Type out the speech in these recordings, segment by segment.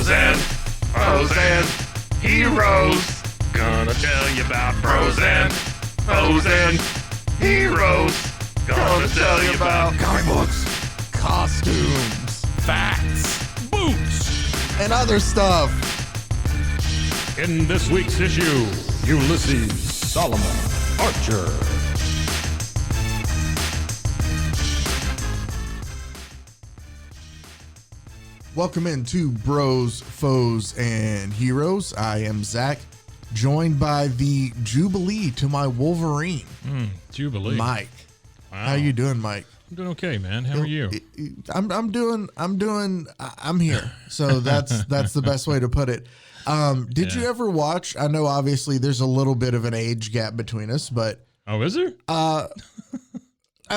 bros and heroes. Gonna tell you about bros and heroes. Gonna tell you about comic books, costumes, facts, boots, and other stuff. In this week's issue, Ulysses Solomon Archer. Welcome into Bros, Foes, and Heroes. I am Zach, joined by the Jubilee to my Wolverine, Jubilee. Mike. Wow. How you doing, Mike? I'm doing okay, man. How are you? I'm here. So that's the best way to put it. Did you ever watch? I know obviously there's a little bit of an age gap between us, but Oh, is there? I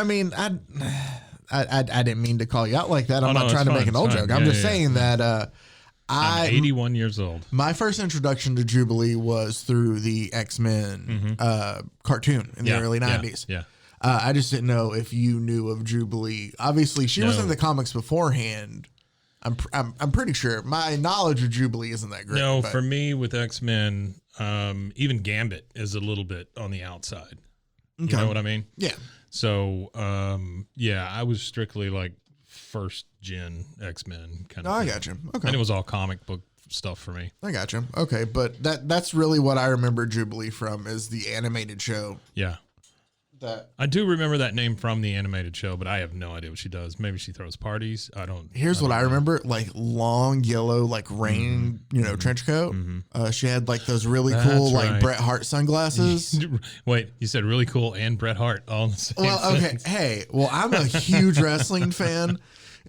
mean, I didn't mean to call you out like that. I'm no, not trying to it's make an fine, old it's joke. fine. I'm Yeah, just yeah, saying that I'm 81 years old. my first introduction to Jubilee was through the X-Men cartoon in the early 90s. Yeah. I just didn't know if you knew of Jubilee. Obviously, she was in the comics beforehand. I'm pretty sure. My knowledge of Jubilee isn't that great. No, but for me with X-Men, even Gambit is a little bit on the outside. Okay. You know what I mean? Yeah. So, I was strictly like first gen X-Men kind of I thing. got you. Okay. And it was all comic book stuff for me. I got you. Okay, but that's really what I remember Jubilee from is the animated show. Yeah. I do remember that name from the animated show, but I have no idea what she does. Maybe she throws parties. Here's what I remember: like long yellow, like rain, trench coat. She had like those really cool, That's like right. Bret Hart sunglasses. Wait, you said really cool and Bret Hart all in the same Well, okay, sentence. hey, I'm a huge wrestling fan,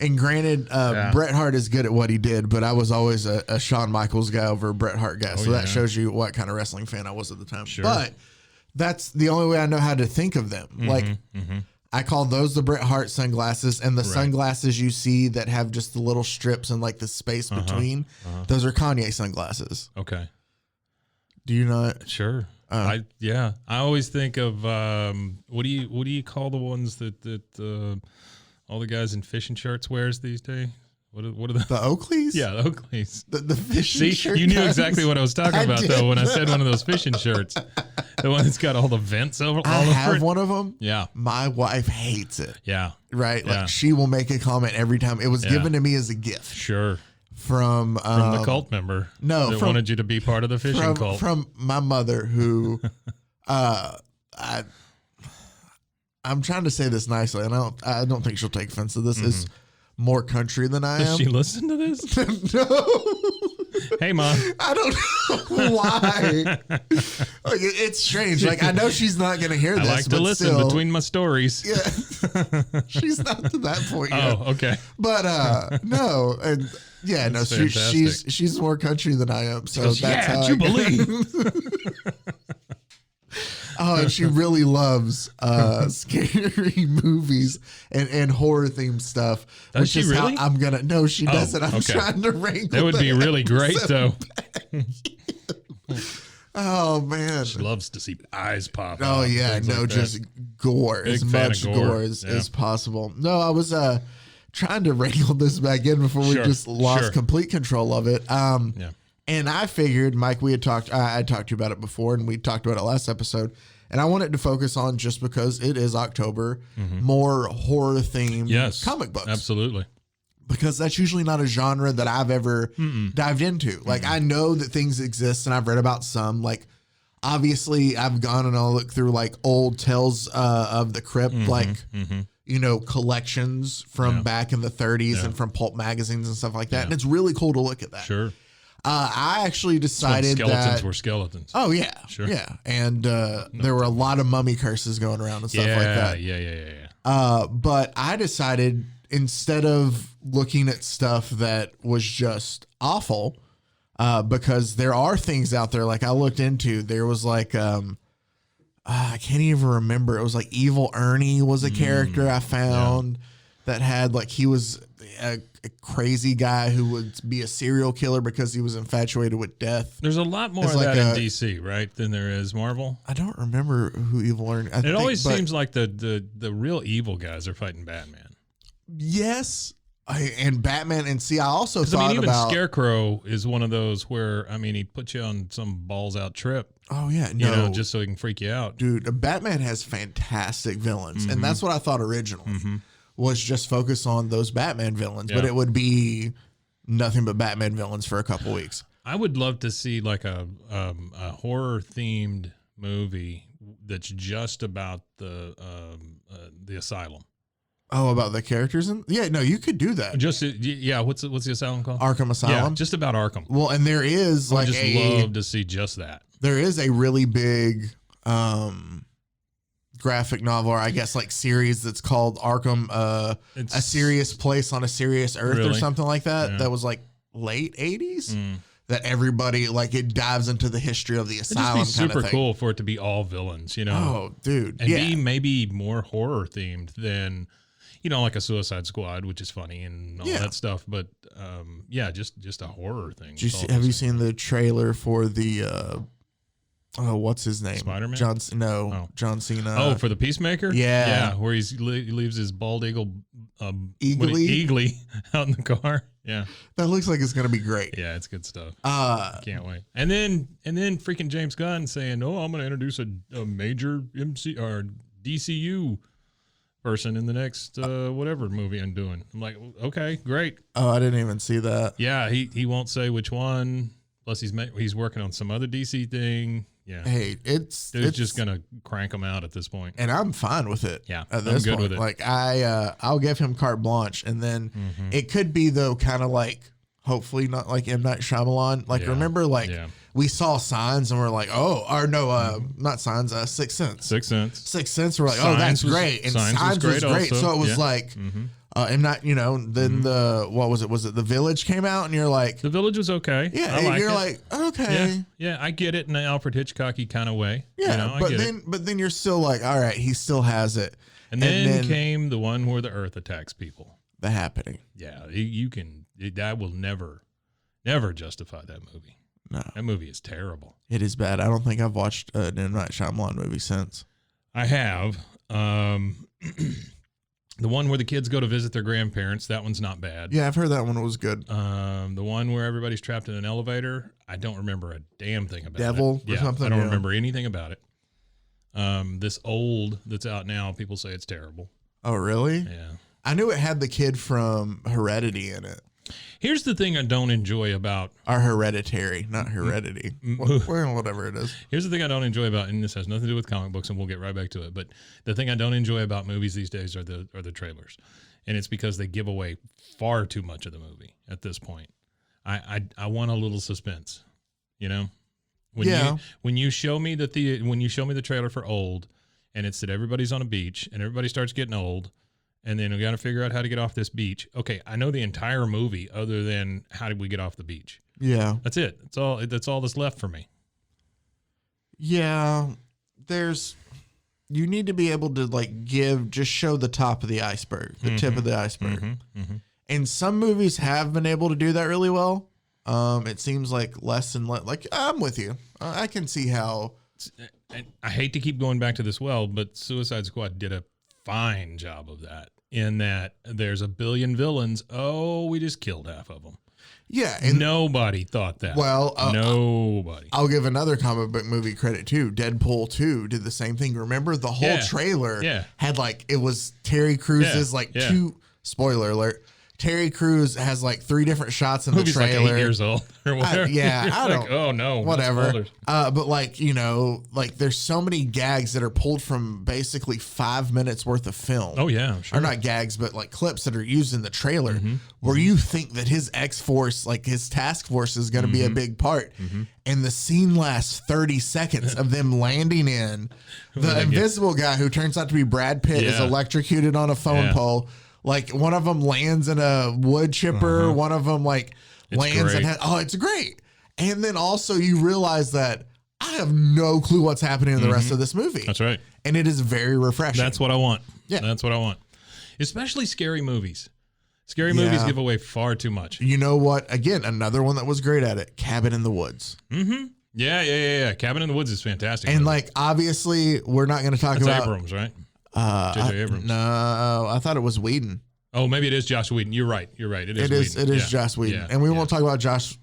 and granted, Bret Hart is good at what he did, but I was always a Shawn Michaels guy over a Bret Hart guy, so that shows you what kind of wrestling fan I was at the time. Sure. But that's the only way I know how to think of them. I call those the Bret Hart sunglasses, and the sunglasses you see that have just the little strips and like the space between, those are Kanye sunglasses. Okay. Do you not? Sure. I always think of what do you call the ones that all the guys in fishing shirts wears these days? What are the Oakleys? Yeah, the Oakleys. The fishing shirt you knew guys? exactly what I was talking about though when I said one of those fishing shirts. The one that's got all the vents all I over have it. one of them. Yeah. My wife hates it. Yeah. Right? Yeah. Like she will make a comment every time. It was given to me as a gift Sure. from the cult member. no, that from- wanted you to be part of the fishing cult. from my mother who I'm trying to say this nicely, and I don't think she'll take offense to this. Is more country than I Does am. she listen to this? No. Hey, Mom. I don't know why. Like, it's strange. Like I know she's not going to hear I this. like to but listen still, between my stories. Yeah, she's not to that point yet. Oh, okay. But no, and yeah, no, That's fantastic. she's more country than I am. So that's how Jubilee. Oh, and she really loves scary movies and horror themed stuff. Does which she is really? how I'm gonna. No, she doesn't. I'm okay. trying to wrangle. That would be really great, though. Oh man. She loves to see eyes pop. Oh out, yeah, things no, like that. just gore, Big as fan much of gore, gore. as possible. No, I was trying to wrangle this back in before we Sure, just lost sure. complete control of it. Yeah. And I figured, Mike, I talked to you about it before, and we talked about it last episode. And I wanted to focus on, just because it is October, more horror themed comic books. Absolutely. Because that's usually not a genre that I've ever dived into. Like I know that things exist, and I've read about some. Like obviously, I've gone and I'll look through like old Tales of the Crypt, collections from back in the 30s and from pulp magazines and stuff like that. And it's really cool to look at that. Sure. I actually decided Skeletons that were skeletons. Oh yeah, Sure. yeah, and there were a lot of mummy curses going around and stuff like that. Yeah. But I decided, instead of looking at stuff that was just awful, because there are things out there. Like I looked into, there was like I can't even remember. It was like Evil Ernie was a character I found that had like he was a crazy guy who would be a serial killer because he was infatuated with death. There's a lot more It's of like that in DC, right, than there is Marvel. I don't remember who Evil Ernie. It always seems like the real evil guys are fighting Batman. Yes, And Batman, and see, I also 'Cause, I thought mean, even about Scarecrow is one of those where, I mean, he puts you on some balls out trip, oh yeah, you no, know, just so he can freak you out. dude, Batman has fantastic villains, and that's what I thought originally was just focus on those Batman villains, but Yeah. it would be nothing but Batman villains for a couple weeks. I would love to see like a horror themed movie that's just about the asylum. Oh, about the characters and yeah, no, you could do that. Just yeah, what's the asylum called? Arkham Asylum. Yeah, just about Arkham. Well, and there is I like just love to see just that. there is a really big graphic novel, or I guess like series that's called Arkham, a serious place on a serious earth or Really? something like that. Yeah. That was like late 80s. That everybody like it dives into the history of the It'd asylum. just be super kind of thing. cool for it to be all villains, you know. Oh, dude, And yeah. be maybe more horror themed than, you know, like a Suicide Squad, which is funny and all Yeah. that stuff. But yeah, just a horror thing. Have you seen the trailer for the what's his name? Spider-Man? John Cena. Oh, for the Peacemaker? Yeah. Yeah, where he leaves his bald eagle Eagly? Eagly out in the car. Yeah. That looks like it's gonna be great. Yeah, it's good stuff. Can't wait. And then freaking James Gunn saying, "Oh, I'm going to introduce a major MC or DCU person in the next whatever movie I'm doing." I'm like, "Okay, great." Oh, I didn't even see that. Yeah, he won't say which one. Plus, he's working on some other DC thing. Yeah. Hey, it's just gonna crank them out at this point. and I'm fine with it. Yeah, at I'm this good point. with it. Like I'll give him carte blanche, and then it could be though, kind of like hopefully not like M. Night Shyamalan. Like Yeah. remember, like Yeah. we saw Signs and we're like, oh, or no, not Signs, Sixth Sense. Sixth Sense. Sixth Sense. We're like, oh, that's Signs was- great, and Signs Signs was was great great. also. So it was Yeah. like, and not then the what was it? Was it The Village came out, and you're like, The Village was okay. yeah, I and like you're it. like, okay. Yeah, I get it in an Alfred Hitchcocky kind of way. Yeah, you know, I but get then it. but then you're still like, all right, he still has it. And then came the one where the Earth attacks people. The Happening. Yeah, that will never justify that movie. No, That movie is terrible. it is bad. I don't think I've watched an M. Night Shyamalan movie since. I have the one where the kids go to visit their grandparents. That one's not bad. Yeah, I've heard that one was good. The one where everybody's trapped in an elevator. I don't remember a damn thing about Devil it. or something? I don't Yeah. remember anything about it. This old that's out now, people say it's terrible. Oh, really? Yeah. I knew it had the kid from Heredity in it. Here's the thing I don't enjoy about. Or Hereditary, not Heredity. Whatever it is. Here's the thing I don't enjoy about, and this has nothing to do with comic books, and we'll get right back to it. But the thing I don't enjoy about movies these days are the trailers, and it's because they give away far too much of the movie at this point. I want a little suspense, you know. When you show me the trailer for Old, and it's that everybody's on a beach and everybody starts getting old, and then we got to figure out how to get off this beach. Okay, I know the entire movie other than how did we get off the beach. Yeah. That's it. That's all that's left for me. Yeah. You need to be able to just show the top of the iceberg, the tip of the iceberg. And some movies have been able to do that really well. It seems like less and less. Like, I'm with you. I can see how. And I hate to keep going back to this well, but Suicide Squad did a fine job of that, in that there's a billion villains. Oh, we just killed half of them. Yeah. And nobody thought that. Well, nobody. I'll give another comic book movie credit too. Deadpool 2 did the same thing. Remember the whole trailer had it was Terry Crews's two, spoiler alert. Terry Crews has 3 different shots in the trailer. Like 8 years old or whatever. I don't. Oh no, whatever. But there's so many gags that are pulled from basically 5 minutes worth of film. Oh yeah, sure. Or not gags, but clips that are used in the trailer, where you think that his X-Force, his task force, is going to be a big part, and the scene lasts 30 seconds of them landing in. The invisible guy, who turns out to be Brad Pitt, is electrocuted on a phone pole. One of them lands in a wood chipper. One of them lands great. and it's great. And then also you realize that I have no clue what's happening in the rest of this movie. That's right. And it is very refreshing. That's what I want. Yeah. That's what I want. Especially scary movies. Scary movies give away far too much. You know what? Again, another one that was great at it, Cabin in the Woods. Mm-hmm. Yeah. Cabin in the Woods is fantastic. And obviously we're not going to talk That's about Abrams, right? J.J. Abrams. No, I thought it was Whedon. Oh, maybe it is Joss Whedon. You're right. It is. It is Yeah. Joss Whedon, Yeah. and we won't talk about Joss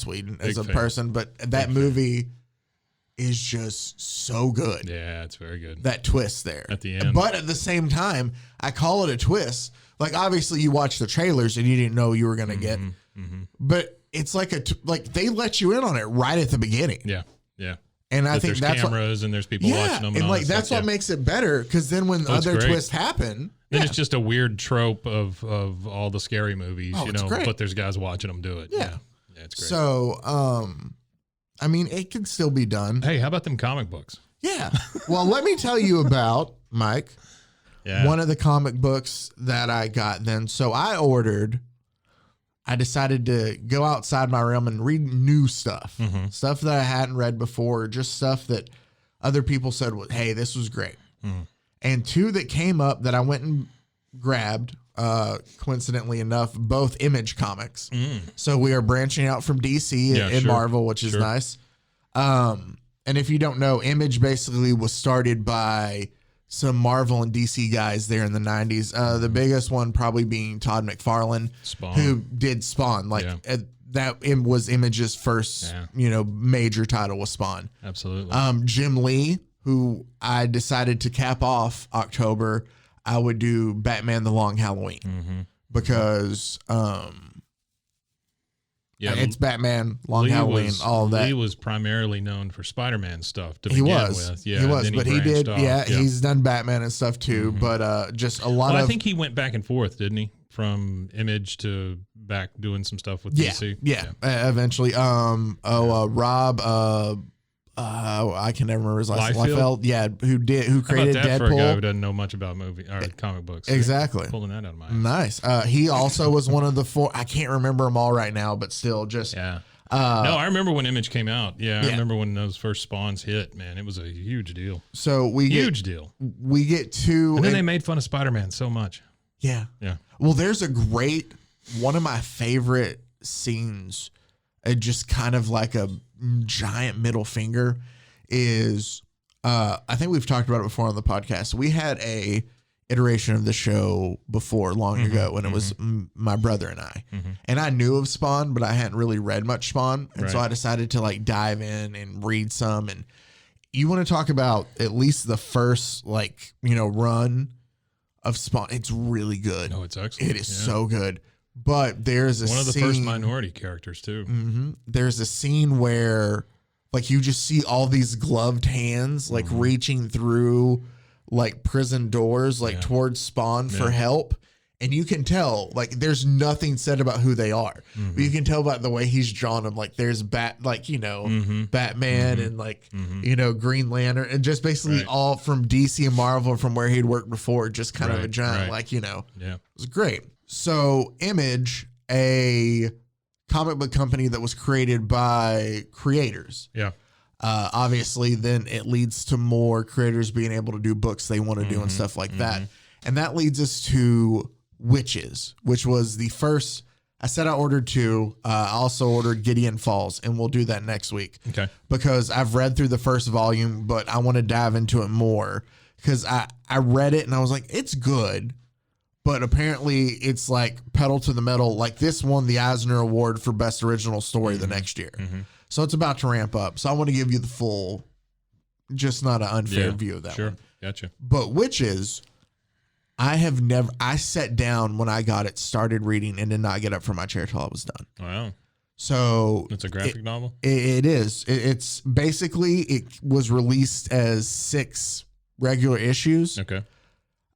Whedon as a fan. person, but that movie is just so good. Yeah, it's very good. That twist there At the end. but at the same time, I call it a twist. Like obviously, you watch the trailers and you didn't know you were gonna get, but it's like they let you in on it right at the beginning. Yeah. And I think there's that's cameras and there's people watching them. and like that's what makes it better because then when other great. twists happen, Then it's just a weird trope of all the scary movies, Oh, it's great. but there's guys watching them do it. Yeah. It's great. So, I mean, it can still be done. Hey, how about them comic books? Yeah. Well, let me tell you about Mike. Yeah. One of the comic books that I got then. So I decided to go outside my realm and read new stuff, stuff that I hadn't read before, just stuff that other people said, hey, this was great. And two that came up that I went and grabbed, coincidentally enough, both Image comics. So we are branching out from DC and Marvel, which is nice. And if you don't know, Image basically was started by some Marvel and DC guys there in the 90s. The biggest one probably being Todd McFarlane, Spawn. who did Spawn. That was Image's first, major title was Spawn. Absolutely. Jim Lee, who I decided to cap off October, I would do Batman: The Long Halloween because it's Batman, Long Halloween, all of that. Lee was primarily known for Spider-Man stuff to He begin was. with. Yeah, he was, then but he branched did. off. He's done Batman and stuff too. But just a lot of. I think he went back and forth, didn't he? From Image to back doing some stuff with DC. Yeah. Eventually. Rob. I can never remember his last name. Liefeld? Yeah, who created How about that for a guy Deadpool? who doesn't know much about movie or comic books? Exactly. Pulling that out of my ass. Nice. He also was one of the four. I can't remember them all right now, but still, just Yeah. No, I remember when Image came out. I remember when those first Spawns hit. Man, it was a huge deal. So Huge deal. We get to, And then they made fun of Spider-Man so much. Yeah. Well, there's one of my favorite scenes, just kind of like a giant middle finger, is I think we've talked about it before on the podcast. We had a iteration of the show before long ago when it was my brother and I, and I knew of Spawn, but I hadn't really read much Spawn, and so I decided to like dive in and read some. And you want to talk about at least the first run of Spawn? It's really good. No, it's excellent. It is so good. But there's one of the first minority characters too. There's a scene where you just see all these gloved hands reaching through prison doors towards Spawn for help, and you can tell there's nothing said about who they are, but you can tell about the way he's drawn them. There's Batman and Green Lantern, and just basically all from DC and Marvel from where he'd worked before, just kind of a giant it was great. So Image, a comic book company that was created by creators. Obviously, then it leads to more creators being able to do books they want to do and stuff like that. And that leads us to Wytches, which was the first. I said I ordered two. I also ordered Gideon Falls, and we'll do that next week. Okay. Because I've read through the first volume, but I want to dive into it more because I read it and I was like, it's good. But apparently it's pedal to the metal. This won the Eisner Award for Best Original Story the next year. So it's about to ramp up. So I want to give you the full, just not an unfair view of that one. Gotcha. But Wytches, I sat down when I got it, started reading, and did not get up from my chair till I was done. Wow. So It's a graphic novel? It is. It's basically, it was released as 6 regular issues. Okay.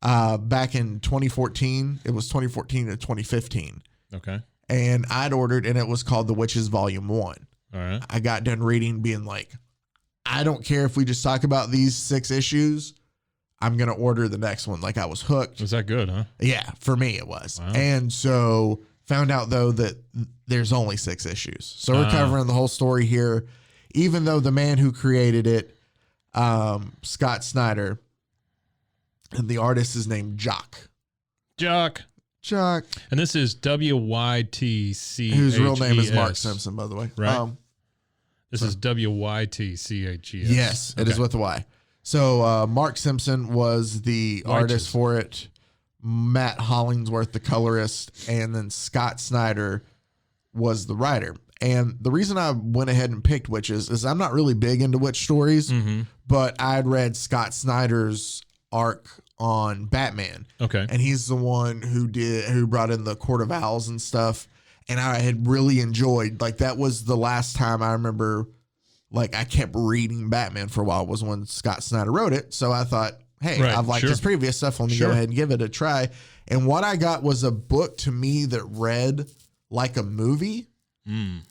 Back in 2014. It was 2014 to 2015. Okay. And I'd ordered, and it was called The Wytches Volume 1. All right. I got done reading, being like, I don't care if we just talk about these 6 issues. I'm going to order the next one. I was hooked. Was that good, huh? Yeah, for me it was. Wow. And so found out, though, that there's only 6 issues. So we're covering the whole story here, even though the man who created it, Scott Snyder, and the artist is named Jock. Jock. And this is Wytch. Whose real name is Mark Simpson, by the way. Right. This is Wytches. Yes, it is with a Y. So Mark Simpson was the artist for it. Matt Hollingsworth, the colorist, and then Scott Snyder was the writer. And the reason I went ahead and picked Wytches is I'm not really big into witch stories, but I'd read Scott Snyder's arc on Batman. Okay. And he's the one who brought in the Court of Owls and stuff. And I had really enjoyed, like, that was the last time I remember, like, I kept reading Batman for a while was when Scott Snyder wrote it. So I thought, hey, Right, I've liked sure. his previous stuff. Let me go ahead and give it a try. And what I got was a book to me that read like a movie.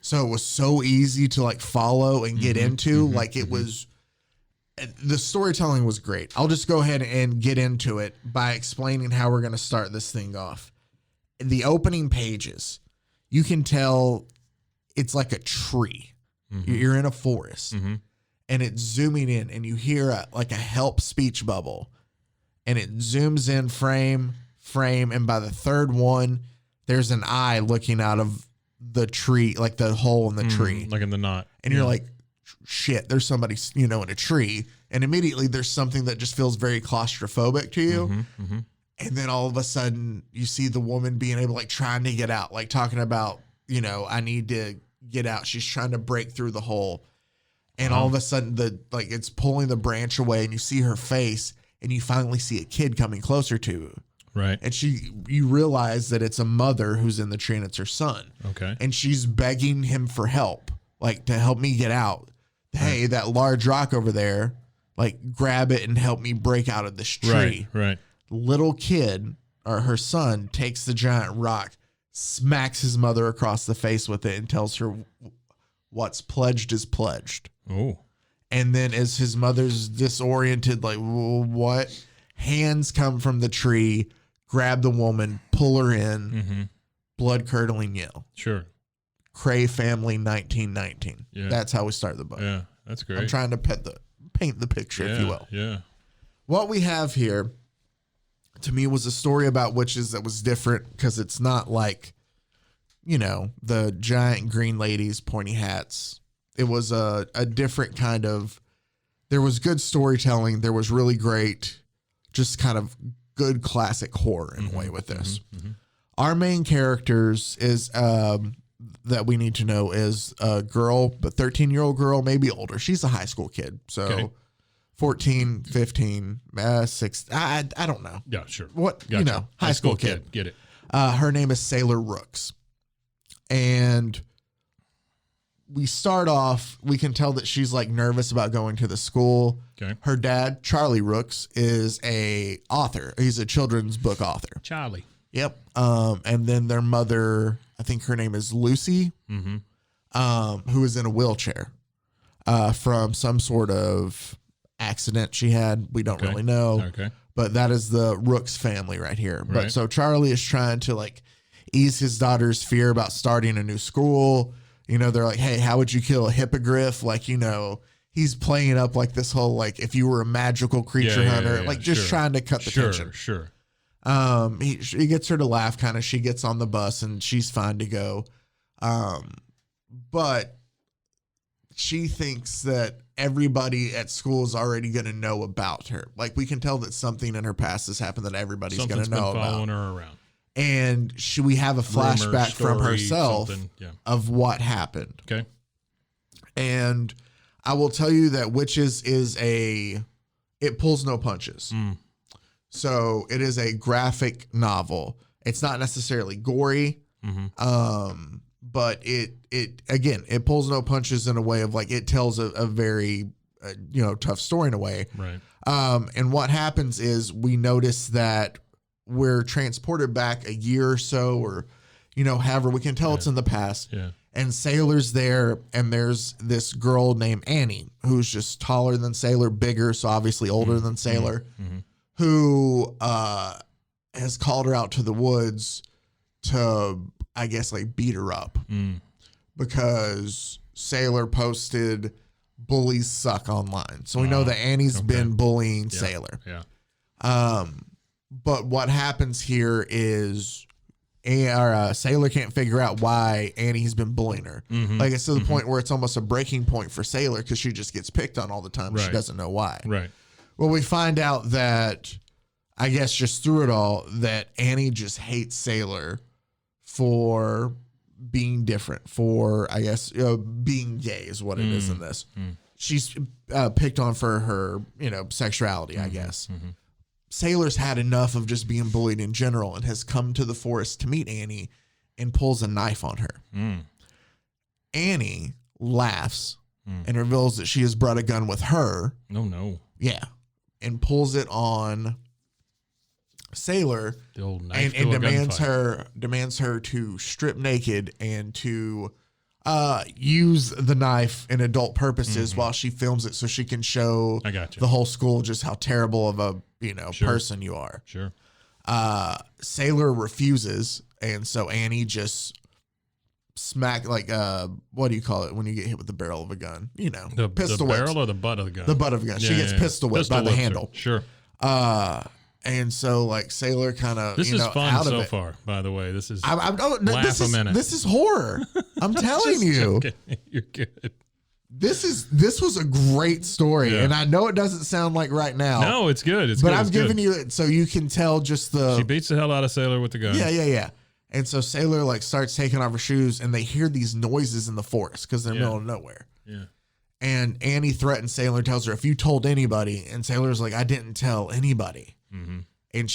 So it was so easy to like follow and get into. Like it was, the storytelling was great. I'll just go ahead and get into it by explaining how we're going to start this thing off. The opening pages, you can tell it's like a tree. You're in a forest and it's zooming in and you hear like a help speech bubble and it zooms in frame. And by the third one, there's an eye looking out of the tree, like the hole in the tree, like in the knot. And you're like, shit, there's somebody, in a tree. And immediately there's something that just feels very claustrophobic to you. And then all of a sudden you see the woman being able, like trying to get out, like talking about, I need to get out. She's trying to break through the hole. And all of a sudden it's pulling the branch away and you see her face and you finally see a kid coming closer to you. Right. And you realize that it's a mother who's in the tree and it's her son. Okay. And she's begging him for help, like to help me get out. Hey, that large rock over there, like grab it and help me break out of this tree. Right. Little kid or her son takes the giant rock, smacks his mother across the face with it and tells her what's pledged is pledged. Oh. And then as his mother's disoriented, like, what? Hands come from the tree, grab the woman, pull her in, blood curdling yell. Sure. Cray family 1919. Yeah. That's how we start the book. Yeah, that's great. I'm trying to paint the picture, if you will. Yeah. What we have here, to me, was a story about witches that was different because it's not like, the giant green ladies, pointy hats. It was a different kind of, there was good storytelling. There was really great, just kind of good classic horror in a way with this. Our main characters is, that we need to know is a girl, but 13-year-old girl, maybe older. She's a high school kid. So 14, 15, 6. I don't know. Yeah, sure. What, Gotcha. high school kid. Get it. Her name is Sailor Rooks. And we start off, we can tell that she's like nervous about going to the school. Okay. Her dad, Charlie Rooks, is a author. He's a children's book author. Charlie. Yep. And then their mother, I think her name is Lucy, who is in a wheelchair from some sort of accident she had. We don't really know. Okay. But that is the Rooks family right here. Right. But so Charlie is trying to like ease his daughter's fear about starting a new school. They're like, hey, how would you kill a hippogriff? Like, he's playing it up like this whole, like, if you were a magical creature hunter, like just trying to cut the tension. Sure. He gets her to laugh kind of. She gets on the bus and she's fine to go. But she thinks that everybody at school is already going to know about her. Like we can tell that something in her past has happened that everybody's going to know been following about. her around. And we have a flashback from story, herself of what happened. Okay. And I will tell you that Wytches is it pulls no punches. So it is a graphic novel. It's not necessarily gory, but it pulls no punches in a way of like it tells a very tough story in a way. Right. And what happens is we notice that we're transported back a year or so, or however we can tell it's in the past. Yeah. And Sailor's there, and there's this girl named Annie who's just taller than Sailor, bigger, so obviously older than Sailor. Who has called her out to the woods to, I guess, like beat her up because Sailor posted bullies suck online. So we know that Annie's been bullying Sailor. Yeah. But what happens here is Sailor can't figure out why Annie's been bullying her. Like it's to the point where it's almost a breaking point for Sailor because she just gets picked on all the time. She doesn't know why. Right. Well, we find out that I guess just through it all, that Annie just hates Sailor for being different, for, I guess, being gay is what it is in this. She's picked on for her, sexuality, I guess. Sailor's had enough of just being bullied in general and has come to the forest to meet Annie and pulls a knife on her. Annie laughs and reveals that she has brought a gun with her. No. Yeah. And pulls it on Sailor The old knife and to a demands her to strip naked and to use the knife in adult purposes while she films it so she can show I got you. the whole school just how terrible of a person you are. Sure. Sailor refuses, and so Annie just what do you call it when you get hit with the barrel of a gun? The pistol whips. barrel or the butt of the gun? The butt of a gun. She gets pistol whipped by the handle. Sure. And so Sailor kind of This is fun out of so it. far, by the way. This is this is a minute. This is horror. I'm telling Just you. joking. You're good. This was a great story, Yeah. and I know it doesn't sound like right now. No, it's good. It's but good. I'm It's giving good. you it so you can tell just She beats the hell out of Sailor with the gun. yeah. And so Sailor starts taking off her shoes, and they hear these noises in the forest because they're in the middle of nowhere. Yeah. And Annie threatens Sailor and tells her, if you told anybody, and Sailor's like, I didn't tell anybody. And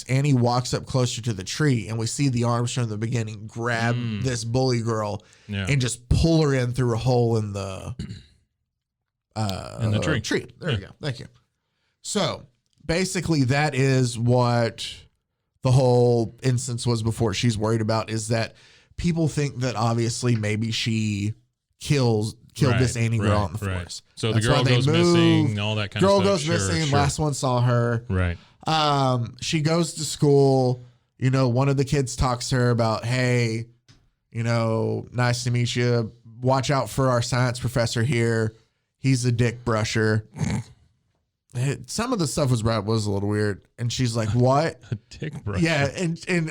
Annie walks up closer to the tree, and we see the arms from the beginning grab this bully girl and just pull her in through a hole in the tree. There we go. Thank you. So basically that is what the whole instance was before. She's worried about is that people think that obviously maybe she killed this Annie girl in the forest. So That's the girl why they goes missing, all that kind of girl stuff. goes missing. Sure. Last one saw her. Right. She goes to school. One of the kids talks to her about, hey, nice to meet you. Watch out for our science professor here. He's a dick brusher. Some of the stuff was a little weird. And she's like, what? A dick brusher. Yeah.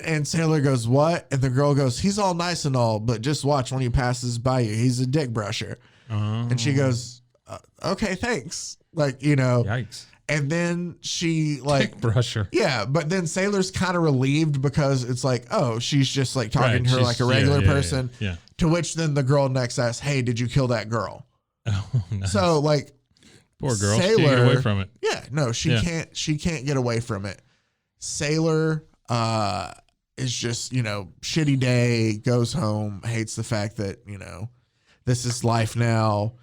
And Sailor goes, what? And the girl goes, he's all nice and all, but just watch when he passes by you. He's a dick brusher. And she goes, okay, thanks. Yikes. And then she Dick brusher. yeah, but then Sailor's kind of relieved because it's like, oh, she's just talking Right, to her she's- like a regular yeah, person. Yeah. To which then the girl next asks, hey, did you kill that girl? Oh, nice. So Poor girl. Sailor, She can't get away from it. Yeah, no, she can't get away from it. Sailor is just, shitty day, goes home, hates the fact that, this is life now.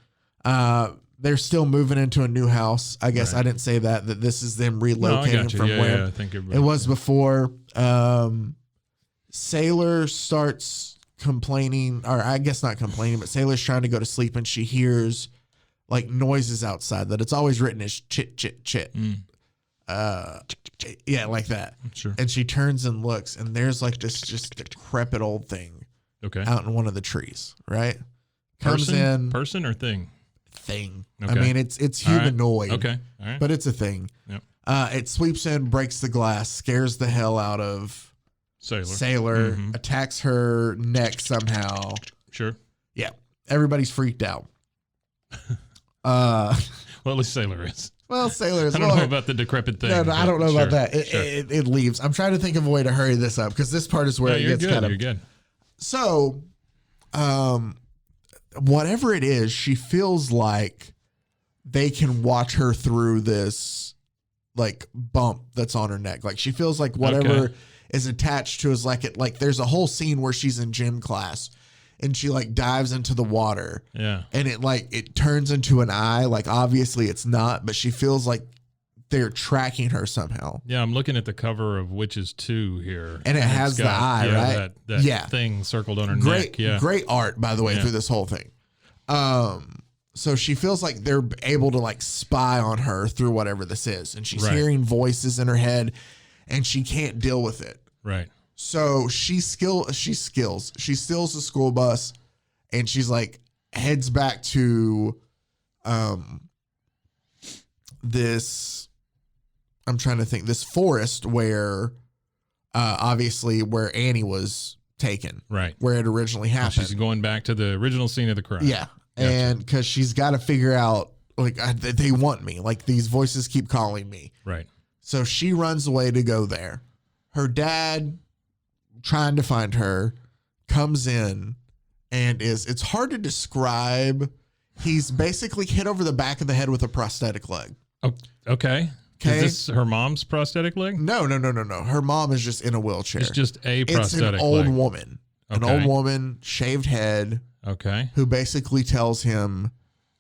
They're still moving into a new house. I guess I didn't say that this is them relocating from where I think it was before. Sailor starts complaining, or I guess not complaining, but Sailor's trying to go to sleep and she hears noises outside that it's always written as chit, chit, chit. Yeah, like that. Sure. And she turns and looks, and there's this just decrepit old thing out in one of the trees, right? Comes in. Person or thing? Thing. Okay. I mean, it's humanoid. Okay. All right. But it's a thing. Yep. It sweeps in, breaks the glass, scares the hell out of Sailor, attacks her neck somehow. Sure. Yeah. Everybody's freaked out. Well, at least Sailor is. Well, Sailor is. I don't know about the decrepit thing. No, I don't know about that. Sure. It leaves. I'm trying to think of a way to hurry this up because this part is where it gets kind of. You're good. So, whatever it is, she feels like they can watch her through this bump that's on her neck. She feels like whatever is attached to is there's a whole scene where she's in gym class and she dives into the water. Yeah. And it turns into an eye. Obviously it's not, but she feels like they're tracking her somehow. Yeah, I'm looking at the cover of Wytches 2 here. And it has the eye, right? That thing circled on her neck. Yeah. Great art, by the way, through this whole thing. So she feels like they're able to spy on her through whatever this is. And she's hearing voices in her head and she can't deal with it. Right. So she steals the school bus and she's heads back to this, I'm trying to think, this forest where obviously where Annie was taken. Right. Where it originally happened. She's going back to the original scene of the crime. Yeah. Gotcha. And because she's got to figure out, they want me. These voices keep calling me. Right. So she runs away to go there. Her dad, trying to find her, comes in and it's hard to describe. He's basically hit over the back of the head with a prosthetic leg. Oh, okay. Okay. Is this her mom's prosthetic leg? No. Her mom is just in a wheelchair. It's just a prosthetic It's an old leg. woman. An Okay. old woman, shaved head, Okay. who basically tells him,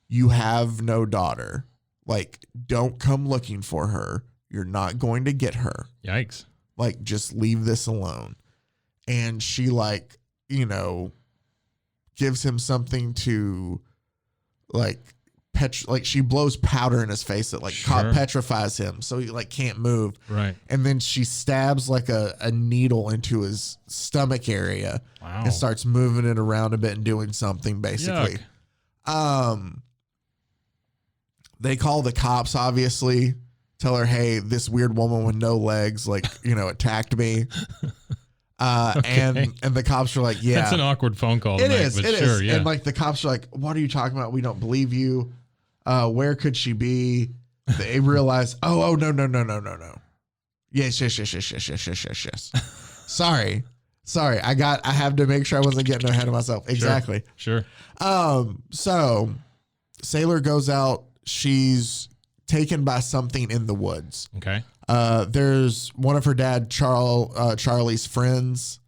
you have no daughter. Like, don't come looking for her. You're not going to get her. Yikes. Like, just leave this alone. And she, like, you know, gives him something to, like, she blows powder in his face that, like, Sure. petrifies him. So he, like, can't move. Right. And then she stabs, like, a needle into his stomach area. Wow. And starts moving it around a bit and doing something, basically. Yuck. They call the cops, obviously, tell her, hey, this weird woman with no legs, like, you know, attacked me. And the cops are like, yeah. That's an awkward phone call to It make, is. but It sure, is. yeah. And like the cops are like, what are you talking about? We don't believe you. Where could she be? They realize, no. Yes. Sorry. I have to make sure I wasn't getting ahead of myself. Exactly. Sure. So Sailor goes out. She's taken by something in the woods. Okay. There's one of her dad, Charlie's friends,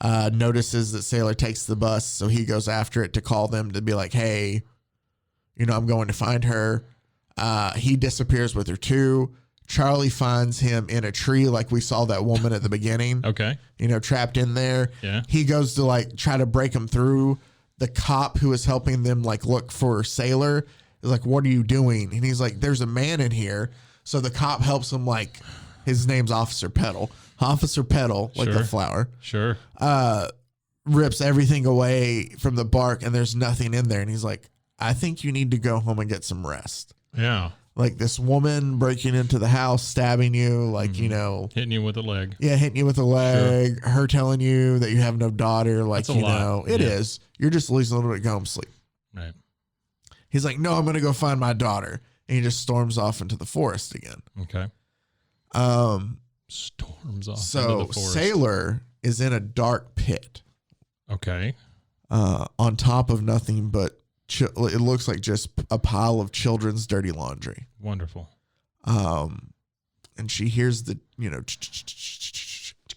notices that Sailor takes the bus. So he goes after it to call them to be like, hey, you know, I'm going to find her. He disappears with her too. Charlie finds him in a tree, like we saw that woman at the beginning. Okay. You know, trapped in there. Yeah. He goes to like try to break him through. The cop who is helping them like look for Sailor is like, what are you doing? And he's like, there's a man in here. So the cop helps him, like, his name's Officer Petal. Officer Petal, like Sure. the flower, Sure. rips everything away from the bark and there's nothing in there. And he's like, I think you need to go home and get some rest. Yeah. Like this woman breaking into the house, stabbing you, like, you know. Hitting you with a leg. Yeah, hitting you with a leg, her telling you that you have no daughter. Like, That's a you lot. know, it Yeah. is. You're just losing a little bit, go home, sleep. Right. He's like, no, I'm going to go find my daughter. And he just storms off into the forest again. Okay. Storms off into So the forest. Sailor is in a dark pit Okay. on top of nothing but it looks like just a pile of children's dirty laundry. Wonderful. And she hears the, you know,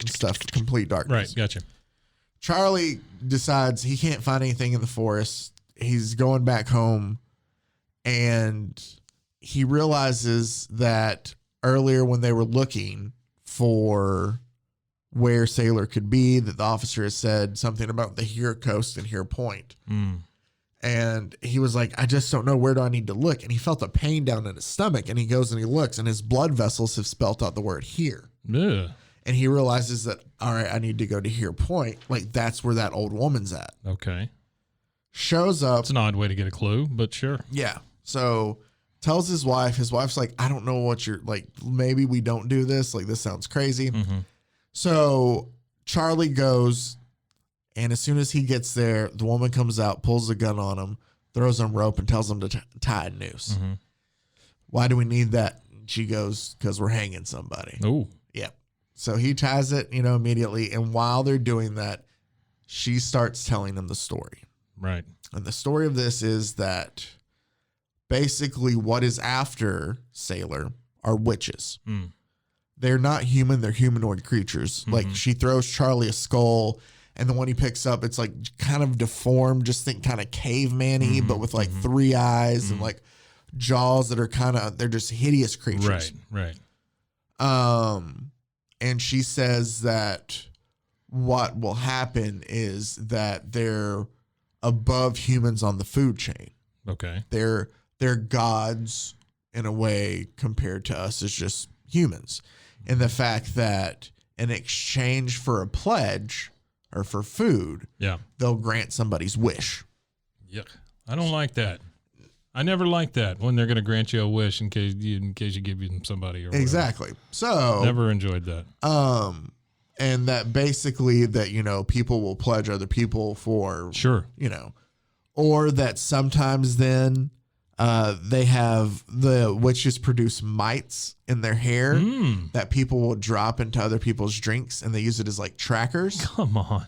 stuff, complete darkness. Right. Gotcha. Charlie decides he can't find anything in the forest. He's going back home and he realizes that earlier when they were looking for where Sailor could be, that the officer has said something about the Here Coast and Here Point. And he was like, I just don't know, where do I need to look? And he felt a pain down in his stomach and he goes and he looks and his blood vessels have spelt out the word here. Ugh. And he realizes that, all right, I need to go to Here Point. Like that's where that old woman's at. Okay. Shows up. It's an odd way to get a clue, but sure. Yeah. So tells his wife's like, I don't know what you're like, maybe we don't do this. Like, this sounds crazy. So Charlie goes, and as soon as he gets there, the woman comes out, pulls a gun on him, throws him rope and tells him to tie a noose. Why do we need that? She goes, because we're hanging somebody. Oh. Yep. So he ties it, you know, immediately. And while they're doing that, she starts telling him the story. Right. And the story of this is that basically what is after Sailor are witches. They're not human. They're humanoid creatures. Like she throws Charlie a skull and the one he picks up, it's like kind of deformed. Just think kind of caveman-y, but with like three eyes and like jaws that are kind of, they're just hideous creatures. Right. And she says that what will happen is that they're above humans on the food chain. Okay. They're gods in a way compared to us as just humans. And the fact that in exchange for a pledge or for food, they'll grant somebody's wish. Yuck. I don't like that. I never like that when they're going to grant you a wish in case you give them somebody or whatever. Exactly. So Never enjoyed that. And that basically that, you know, people will pledge other people for, Sure. you know, or that sometimes then They have the witches produce mites in their hair that people will drop into other people's drinks, and they use it as like trackers. Come on.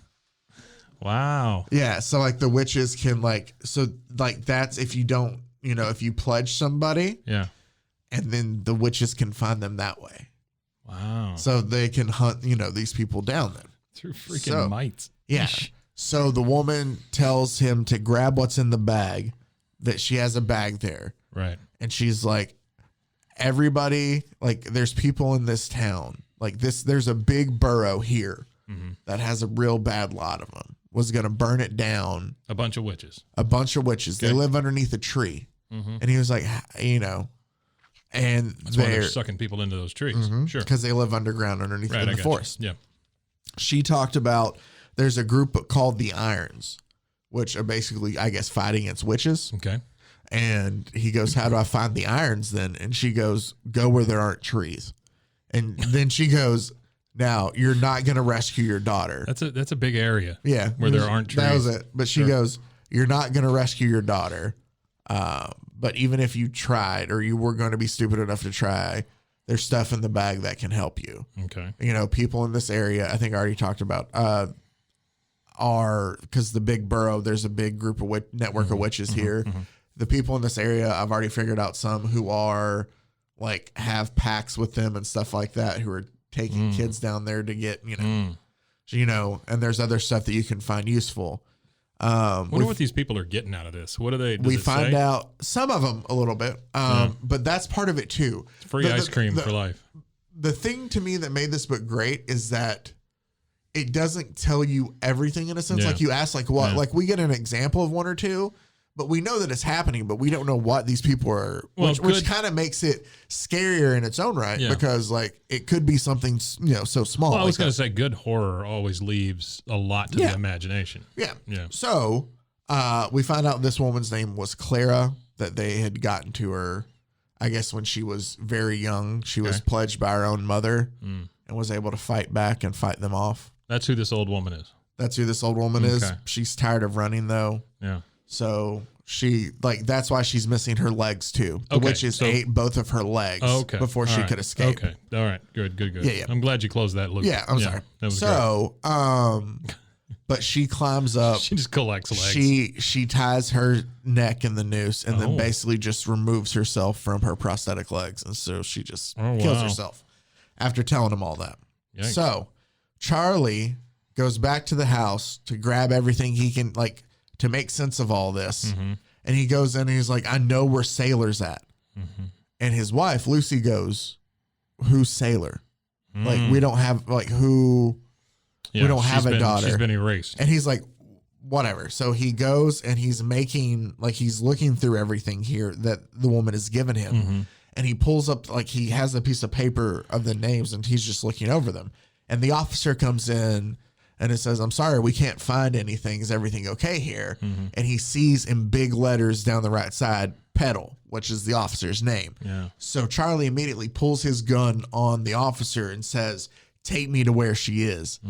Wow. Yeah. So like the witches can that's if you don't, if you pledge somebody. Yeah. And then the witches can find them that way. Wow. So they can hunt, these people down then. Through freaking mites. Yeah. So the woman tells him to grab what's in the bag, that she has a bag there. Right. And she's like, everybody, like there's people in this town, like there's a big borough here that has a real bad lot of them, was going to burn it down. A bunch of witches. Okay. They live underneath a tree. And he was like, and that's why they're sucking people into those trees. Sure. Because they live underground underneath in the forest. Yeah. She talked about there's a group called the Irons, which are basically, I guess, fighting against witches. Okay. And he goes, how do I find the Irons then? And she goes, go where there aren't trees. And then she goes, now you're not going to rescue your daughter. That's a big area. Yeah. Where there aren't trees. That was it. But she goes, you're not going to rescue your daughter. But even if you tried, or you were going to be stupid enough to try, there's stuff in the bag that can help you. Okay. People in this area, I think I already talked about, because the big borough, there's a big group of network of witches here. The people in this area, I've already figured out some who are like have pacts with them and stuff like that, who are taking kids down there to get, and there's other stuff that you can find useful. I wonder what these people are getting out of this. What do they? We find out some of them a little bit, but that's part of it too. Free ice cream for life. The thing to me that made this book great is that it doesn't tell you everything in a sense. Yeah. Like you asked, like what? Like we get an example of one or two, but we know that it's happening, but we don't know what these people are, which kind of makes it scarier in its own right, because like it could be something, so small. Well, I was going to say good horror always leaves a lot to the imagination. Yeah. Yeah. So we find out this woman's name was Clara, that they had gotten to her, I guess, when she was very young. She was pledged by her own mother and was able to fight back and fight them off. That's who this old woman is. That's who this old woman is. She's tired of running though. Yeah. So she that's why she's missing her legs too. The witches ate both of her legs before she could escape. Okay. All right. Good. Yeah. I'm glad you closed that loop. Yeah. I'm sorry. That was great. But she climbs up. She just collects legs. She ties her neck in the noose and then basically just removes herself from her prosthetic legs. And so she just kills herself after telling them all that. Yikes. So Charlie goes back to the house to grab everything he can, like, to make sense of all this. And he goes in and he's like, I know where Sailor's at. And his wife, Lucy, goes, who's Sailor? Like, we don't have, like, who... we don't have a daughter. She's been erased. And he's like, whatever. So he goes and he's he's looking through everything here that the woman has given him. And he pulls up, like he has a piece of paper of the names and he's just looking over them. And the officer comes in and it says, I'm sorry, we can't find anything. Is everything okay here? And he sees in big letters down the right side, Petal, which is the officer's name. Yeah. So Charlie immediately pulls his gun on the officer and says, take me to where she is.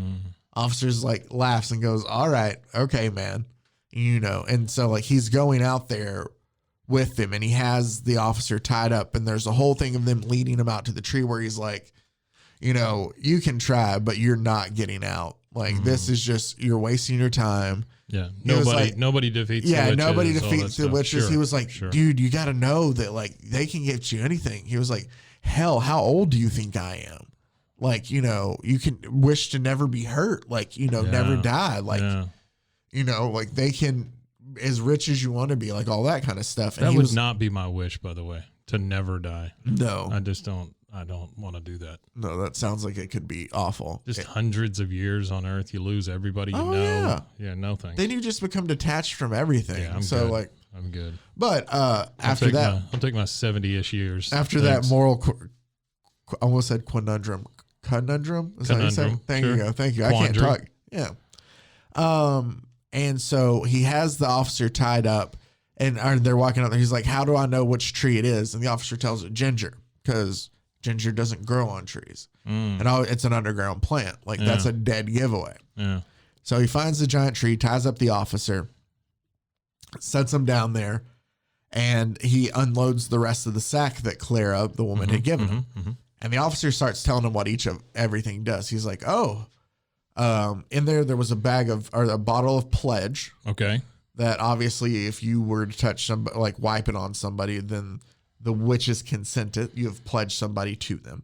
Officer's like laughs and goes, all right, okay, man. And so like he's going out there with them and he has the officer tied up and there's a whole thing of them leading him out to the tree where he's like, you can try, but you're not getting out. Like this is just, you're wasting your time. Yeah. Nobody defeats the witches. Nobody defeats the witches. Sure, he was like, dude, you got to know that like they can get you anything. He was like, hell, how old do you think I am? Like, you can wish to never be hurt. Like, never die. Like, like they can, as rich as you want to be, like all that kind of stuff. And that would not be my wish, by the way, to never die. No. I don't want to do that. No, that sounds like it could be awful. Just hundreds of years on Earth, you lose everybody you know. Yeah, no thanks. Then you just become detached from everything. Yeah, I'm so good. like, I'm good. But after that, I'll take my 70-ish years. After that moral, I almost said conundrum. Conundrum? Is that what you said? Thank you. Thank you. Quandary. I can't talk. Yeah. And so he has the officer tied up and they're walking out there. He's like, how do I know which tree it is? And the officer tells it ginger because ginger doesn't grow on trees. And it's an underground plant. Like that's a dead giveaway. Yeah. So he finds the giant tree, ties up the officer, sets him down there. and he unloads the rest of the sack that Clara, the woman, had given him. And the officer starts telling him what everything does. He's like, in there was a bottle of pledge. Okay. That obviously, if you were to touch somebody, like wipe it on somebody, then the witches consented. You have pledged somebody to them.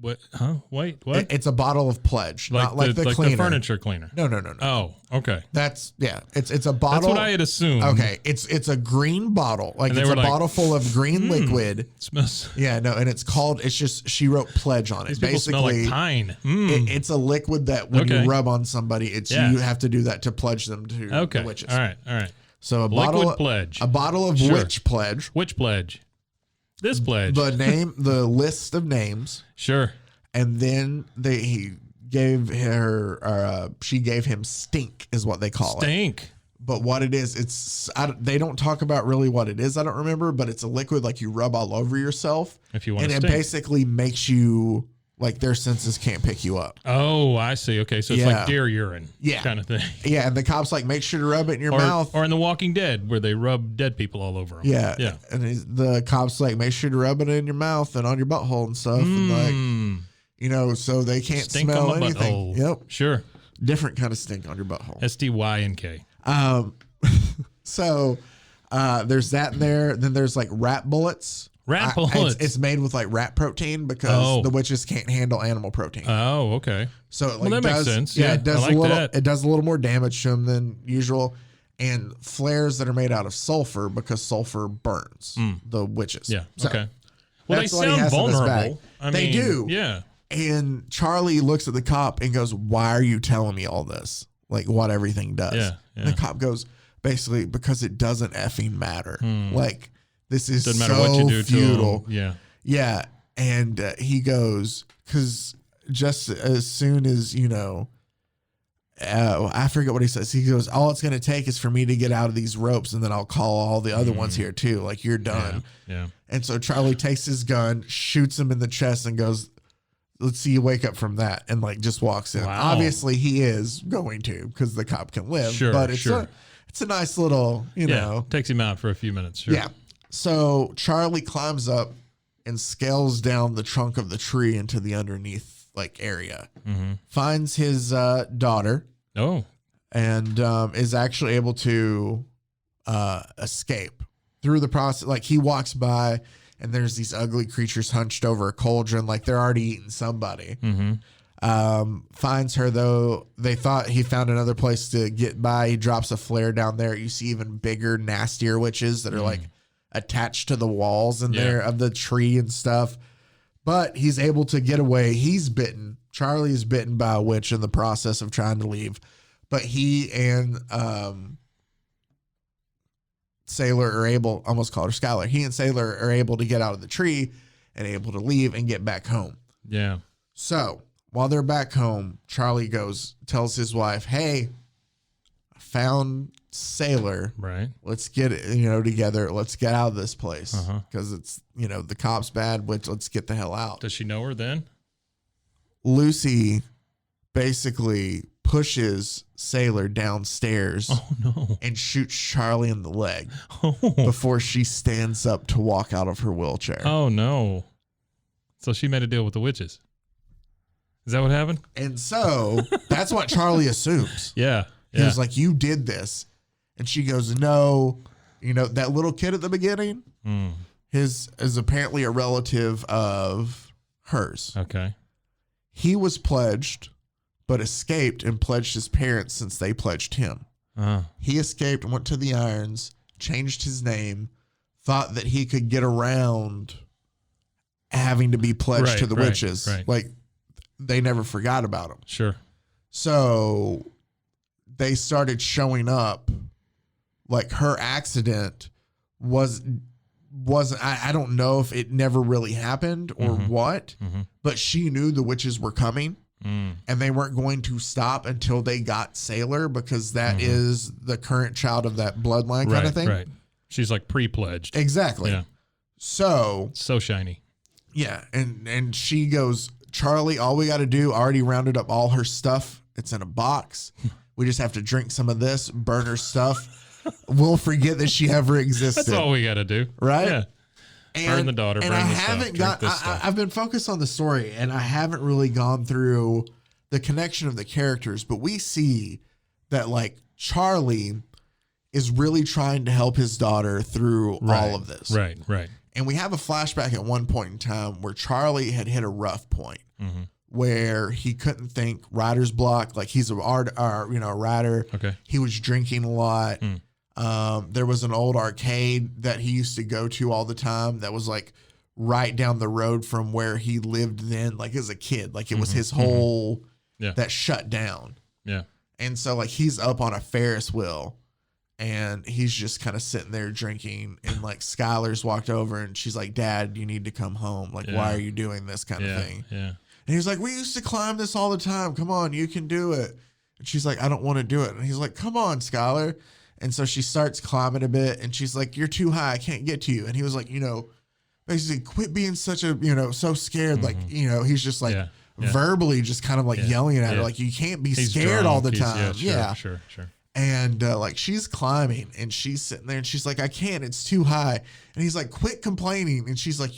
What? Huh? Wait, what? It's a bottle of pledge, not like the like cleaner. the furniture cleaner. No. Oh, okay. It's a bottle. That's what I had assumed. Okay, it's a green bottle, like And it's they a were like, bottle full of green liquid. It smells. Yeah, no, and it's just she wrote pledge on it. These people smell like pine. It's a liquid that when you rub on somebody, you have to do that to pledge them to the witches. All right. So Liquid pledge. A bottle of witch pledge. Which pledge? This pledge. The list of names. Sure. And then she gave him stink, is what they call it. Stink. But what it is, they don't talk about really what it is. I don't remember, but it's a liquid like you rub all over yourself. If you want and to it stink. basically makes you like their senses can't pick you up. Oh, I see. Okay, so it's like deer urine, kind of thing. Yeah, and the cops like make sure to rub it in your mouth. Or in The Walking Dead, where they rub dead people all over them. Yeah. And the cops like make sure to rub it in your mouth and on your butthole and stuff, and like so they can't stink smell on my anything. butthole. Yep, sure. Different kind of stink on your butthole. STYNK. So there's that in there. Then there's like rat bullets. Rat bullets. It's made with like rat protein because the witches can't handle animal protein. Oh, okay. So it that makes sense. Yeah, it does I like that. It does a little more damage to them than usual. And flares that are made out of sulfur because sulfur burns the witches. Yeah. So okay. Well, they that's what he sound has in his bag. vulnerable. They do. Yeah. And Charlie looks at the cop and goes, "Why are you telling me all this? Like what everything does?" Yeah. And the cop goes, "Basically, because it doesn't effing matter. Like this is Doesn't matter so what you do futile." to them. Yeah. Yeah. And he goes, because just as soon as, I forget what he says. He goes, all it's going to take is for me to get out of these ropes and then I'll call all the other ones here too. Like you're done. Yeah. And so Charlie takes his gun, shoots him in the chest and goes, "Let's see you wake up from that." And like just walks in. Wow. Obviously he is going to because the cop can live. Sure, but it's a nice little, takes him out for a few minutes. Sure. Yeah. So Charlie climbs up and scales down the trunk of the tree into the underneath like area. Finds his daughter. Oh. And is actually able to escape through the process. Like he walks by and there's these ugly creatures hunched over a cauldron, like they're already eating somebody. Finds her though. They thought he found another place to get by. He drops a flare down there. You see even bigger, nastier witches that are like attached to the walls in there of the tree and stuff. But he's able to get away. He's bitten. Charlie is bitten by a witch in the process of trying to leave. But he and Sailor are able, almost called her Skylar. He and Sailor are able to get out of the tree and able to leave and get back home. Yeah. So while they're back home, Charlie tells his wife, "Hey, I found Sailor. Right. Let's get it, together. Let's get out of this place because it's, the cop's bad. Which let's get the hell out." Does she know her then? Lucy basically pushes Sailor downstairs and shoots Charlie in the leg before she stands up to walk out of her wheelchair. Oh, no. So she made a deal with the witches. Is that what happened? And so that's what Charlie assumes. Yeah. He was like, "You did this." And she goes, "No." That little kid at the beginning, is apparently a relative of hers. Okay. He was pledged, but escaped and pledged his parents since they pledged him. He escaped, went to the Irons, changed his name, thought that he could get around having to be pledged to the witches. Right. Like they never forgot about him. Sure. So they started showing up. Like her accident wasn't I don't know if it never really happened or what, but she knew the witches were coming and they weren't going to stop until they got Sailor because that is the current child of that bloodline kind of thing. Right. She's like pre-pledged. Exactly. Yeah. So shiny. Yeah. And she goes, "Charlie, all we got to do, already rounded up all her stuff. It's in a box. We just have to drink some of this, burn her stuff. we'll forget that she ever existed. That's all we got to do. Right? Yeah. Her and the daughter and bring I the stuff, haven't drink this stuff. I've been focused on the story, and I haven't really gone through the connection of the characters, but we see that like Charlie is really trying to help his daughter through all of this. Right. And we have a flashback at one point in time where Charlie had hit a rough point where he couldn't think, writer's block. Like he's a writer. Okay. He was drinking a lot. There was an old arcade that he used to go to all the time that was like right down the road from where he lived then, like as a kid. Like it was his whole that shut down. Yeah. And so like he's up on a Ferris wheel and he's just kind of sitting there drinking, and like Skylar's walked over and she's like, Dad, you need to come home. Like, why are you doing this kind of thing? Yeah. And he's like, we used to climb this all the time. Come on, you can do it. And she's like, I don't want to do it. And he's like, come on, Skylar. And so she starts climbing a bit and she's like, you're too high. I can't get to you. And he was like, basically quit being such a, so scared. Like, he's just like verbally just kind of like yelling at her. Like, you can't be scared all the time. Sure. And like she's climbing and she's sitting there and she's like, I can't, it's too high. And he's like, quit complaining. And she's like,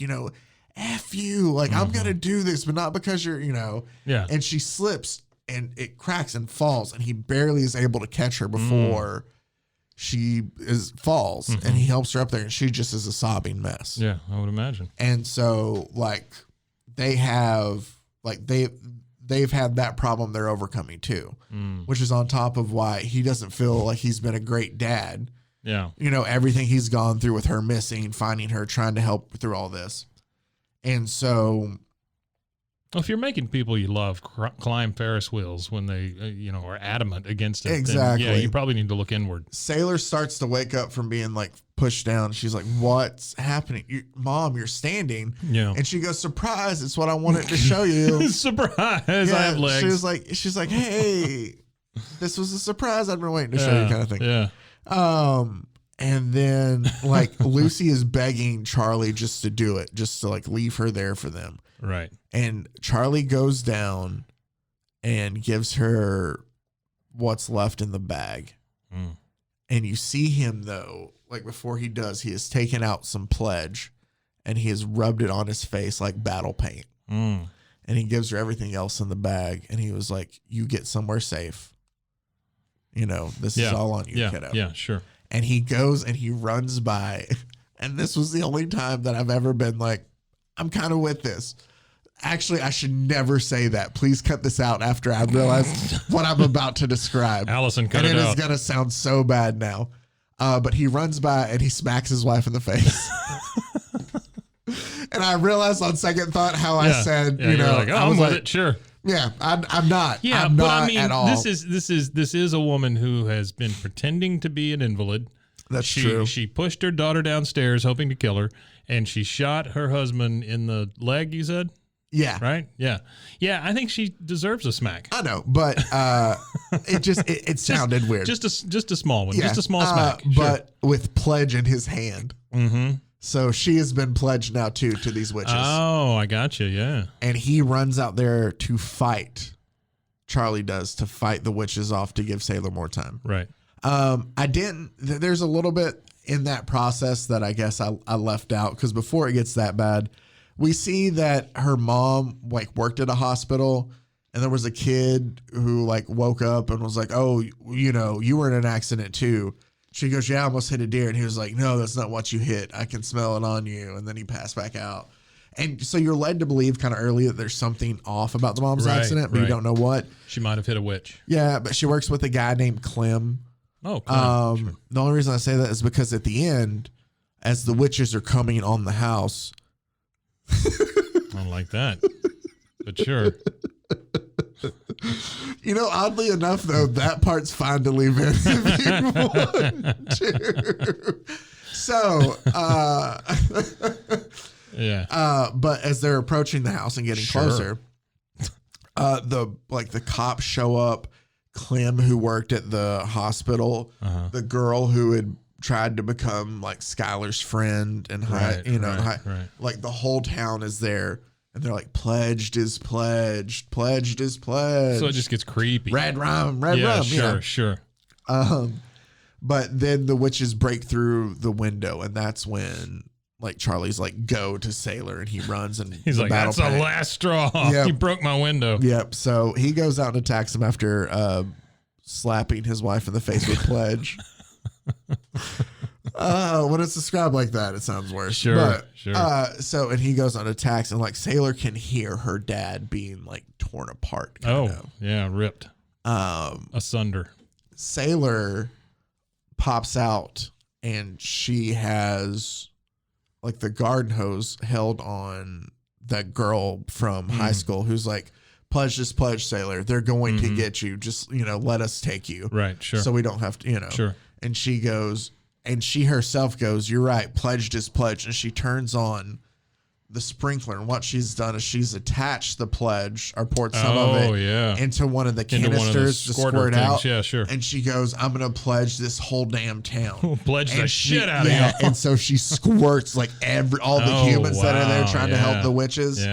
F you. Like, I'm going to do this, but not because you're, And she slips and it cracks and falls. And he barely is able to catch her before she falls. And he helps her up there and she just is a sobbing mess. Yeah, I would imagine. And so like they've had that problem they're overcoming too, which is on top of why he doesn't feel like he's been a great dad. Yeah. Everything he's gone through with her missing, finding her, trying to help through all this. And so, well, if you're making people you love climb Ferris wheels when they, are adamant against it, exactly. Then, you probably need to look inward. Sailor starts to wake up from being like pushed down. She's like, what's happening? Mom, you're standing. Yeah. And she goes, surprise. It's what I wanted to show you. Surprise. I have legs. She's like, hey, this was a surprise I've been waiting to show you kind of thing. Yeah. And then like Lucy is begging Charlie just to do it, just to like leave her there for them. Right. And Charlie goes down and gives her what's left in the bag. And you see him though, like before he does, he has taken out some pledge and he has rubbed it on his face like battle paint. And he gives her everything else in the bag. And he was like, you get somewhere safe. This is all on you, kiddo. Yeah, sure. And he goes and he runs by. And this was the only time that I've ever been like, I'm kind of with this. Actually, I should never say that. Please cut this out after I realize what I'm about to describe. Allison, cut it out. And it is going to sound so bad now. But he runs by and he smacks his wife in the face. And I realized on second thought how I said, like, oh, I'm with it. Sure. Yeah, I'm not. Yeah, I'm but not I mean, at all. this is a woman who has been pretending to be an invalid. That's true. She pushed her daughter downstairs hoping to kill her, and she shot her husband in the leg, you said? Yeah. Right? Yeah. Yeah, I think she deserves a smack. I know, but it sounded weird. Just a small one. Yeah. Just a small smack. But with pledge in his hand. Mm-hmm. So she has been pledged now too to these witches. Oh, I got you. Yeah. And he runs out there to fight. Charlie does, to fight the witches off to give Sailor more time. Right. There's a little bit in that process that I guess I left out, because before it gets that bad, we see that her mom like worked at a hospital, and there was a kid who like woke up and was like, oh, you were in an accident too. She goes, yeah, I almost hit a deer. And he was like, no, that's not what you hit. I can smell it on you. And then he passed back out. And so you're led to believe kind of early that there's something off about the mom's accident, but you don't know what. She might have hit a witch. Yeah, but she works with a guy named Clem. Oh, Clem. Sure. The only reason I say that is because at the end, as the witches are coming on the house. I don't like that, but sure. Oddly enough, though, that part's fine to leave in if you want to. So, yeah. But as they're approaching the house and getting closer, the cops show up. Clem, who worked at the hospital, the girl who had tried to become like Skylar's friend, and like the whole town is there. And they're like, pledged is pledged. Pledged is pledged. So it just gets creepy. Red rum. Sure. But then the witches break through the window, and that's when like Charlie's like, go to Sailor, and he runs and He's like, that's the last straw. Yep. You broke my window. Yep. So he goes out and attacks him after slapping his wife in the face with Pledge. When it's described like that, it sounds worse. Sure. So, and he goes on attacks, and like Sailor can hear her dad being like torn apart. Yeah, ripped. Asunder. Sailor pops out, and she has like the garden hose held on that girl from high school who's like, pledge, Sailor. They're going to get you. Just, let us take you. Right, sure. So we don't have to, Sure. And she goes, and she herself goes, you're right, pledged is pledged. And she turns on the sprinkler. And what she's done is she's attached the pledge or poured some of it into one of the canisters to squirt out. Yeah, sure. And she goes, I'm going to pledge this whole damn town. Pledge the shit out of you. And so she squirts like all the humans that are there trying to help the witches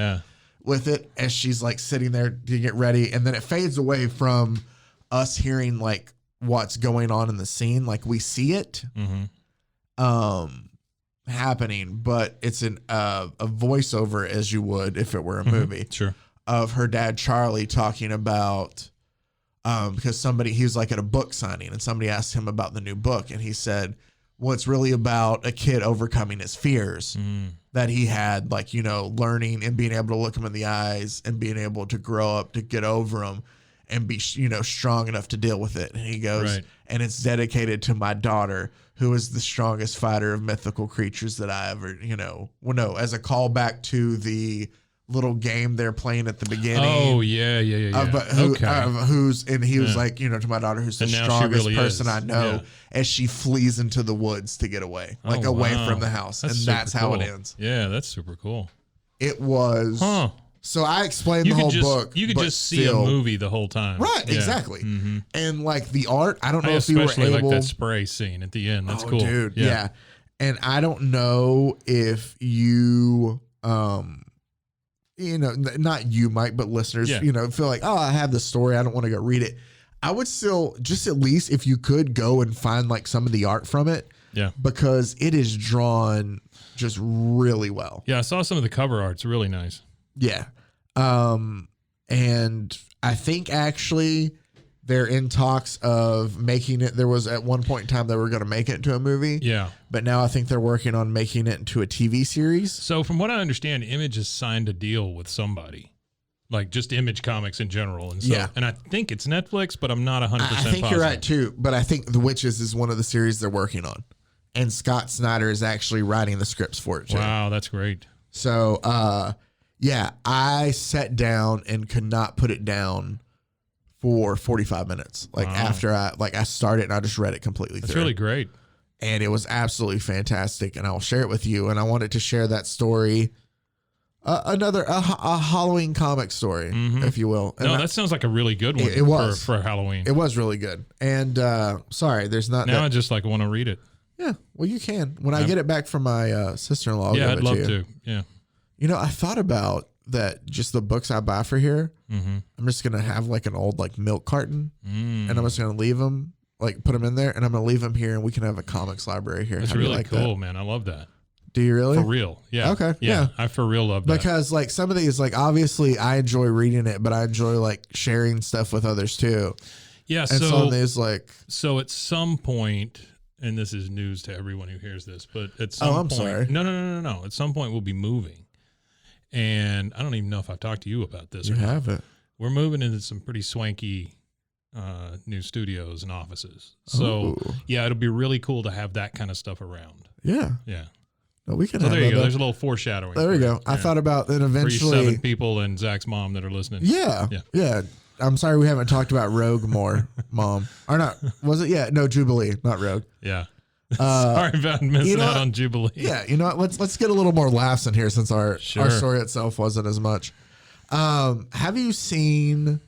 with it as she's like sitting there to get ready. And then it fades away from us hearing like what's going on in the scene. Like we see it happening, but it's a voiceover as you would if it were a movie. Sure. Of her dad Charlie talking about because he was like at a book signing and somebody asked him about the new book, and he said, well, it's really about a kid overcoming his fears that he had, like, learning and being able to look him in the eyes and being able to grow up to get over them and be, strong enough to deal with it. And he goes, and it's dedicated to my daughter, who is the strongest fighter of mythical creatures that I ever, as a callback to the little game they're playing at the beginning. Oh, yeah. And he was like, to my daughter, who's the strongest person I know, as she flees into the woods to get away, away from the house. And that's how it ends. Yeah, that's super cool. It was. So I explained the whole book. You could just see a movie the whole time. Right, exactly. And like the art, I don't know if you were able. Especially like that spray scene at the end. That's cool. Dude, yeah. And I don't know if you, not you, Mike, but listeners, feel like, oh, I have the story, I don't want to go read it. I would still, just at least if you could go and find like some of the art from it. Yeah. Because it is drawn just really well. Yeah, I saw some of the cover art. It's really nice. Yeah. And I think actually they're in talks of making it. There was at one point in time they were going to make it into a movie. Yeah. But now I think they're working on making it into a TV series. So from what I understand, Image has signed a deal with somebody, like just Image Comics in general. And so, and I think it's Netflix, but I'm not 100% I think positive. you're right too. But I think The Wytches is one of the series they're working on. And Scott Snyder is actually writing the scripts for it too. Wow, that's great. So, yeah, I sat down and could not put it down for 45 minutes. Like after I started and I just read it completely That's through. really great. And it was absolutely fantastic. And I will share it with you. And I wanted to share that story, a Halloween comic story, if you will. And that sounds like a really good one. It was for Halloween. It was really good. And sorry, there's not. Now I just like want to read it. Yeah, well, you can when I get it back from my sister-in-law. Yeah, I'd love to. Yeah. I thought about that. Just the books I buy for here. I'm just gonna have like an old like milk carton, and I'm just gonna leave them, like put them in there, and I'm gonna leave them here, and we can have a comics library here. That's really cool, man. I love that. Do you really? For real? Yeah. Okay. Yeah. I for real love that because like some of these, like obviously I enjoy reading it, but I enjoy like sharing stuff with others too. Yeah. And so these like at some point. And this is news to everyone who hears this, but at some point, sorry. No. At some point, we'll be moving, and I don't even know if I've talked to you about this. You haven't. We're moving into some pretty swanky new studios and offices. So yeah, it'll be really cool to have that kind of stuff around. Yeah. Yeah. No, we can. So have there you that. go. There's a little foreshadowing. There we go. I thought about that eventually. For you 7 people and Zach's mom that are listening. Yeah. I'm sorry we haven't talked about Rogue more, Mom. Or not. Was it? Yeah. No, Jubilee, not Rogue. Yeah. Sorry about missing out on Jubilee. Yeah. You know what? Let's get a little more laughs in here since our story itself wasn't as much. Have you seen